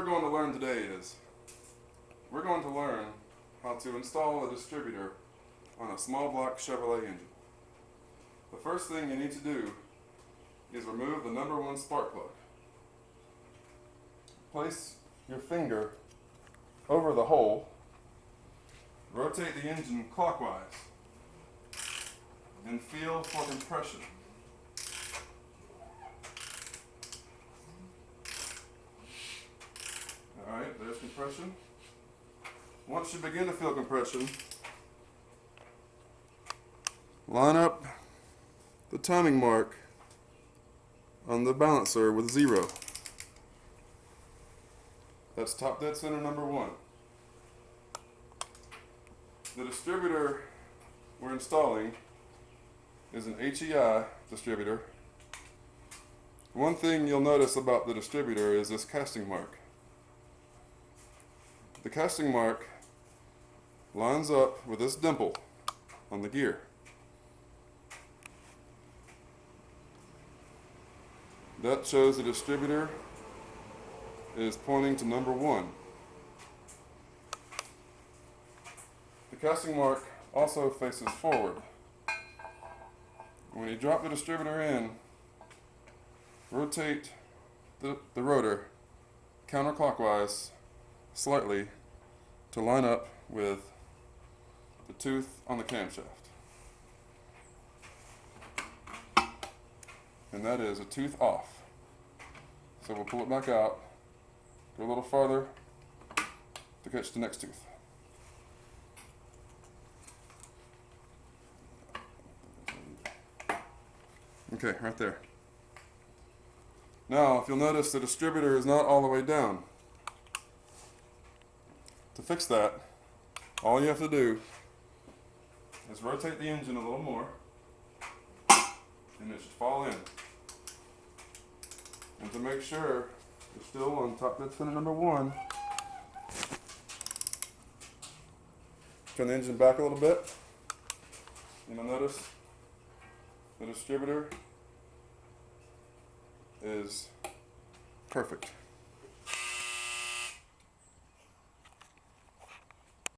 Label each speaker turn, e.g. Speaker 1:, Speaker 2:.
Speaker 1: we're going to learn today is we're going to learn how to install a distributor on a small block Chevrolet engine. The first thing you need to do is remove the number 1 spark plug. Place your finger over the hole, rotate the engine clockwise, and feel for compression. Alright, there's compression. Once you begin to feel compression, line up the timing mark on the balancer with 0. That's top dead center number 1. The distributor we're installing is an HEI distributor. One thing you'll notice about the distributor is this casting mark. The casting mark lines up with this dimple on the gear. That shows the distributor is pointing to number 1. The casting mark also faces forward. When you drop the distributor in, rotate the rotor counterclockwise slightly to line up with the tooth on the camshaft. And that is a tooth off. So we'll pull it back out, go a little farther to catch the next tooth. Okay, right there. Now, if you'll notice, the distributor is not all the way down. To fix that, all you have to do is rotate the engine a little more, and it should fall in. And to make sure you're still on top dead center number 1, turn the engine back a little bit, and you'll notice the distributor is perfect.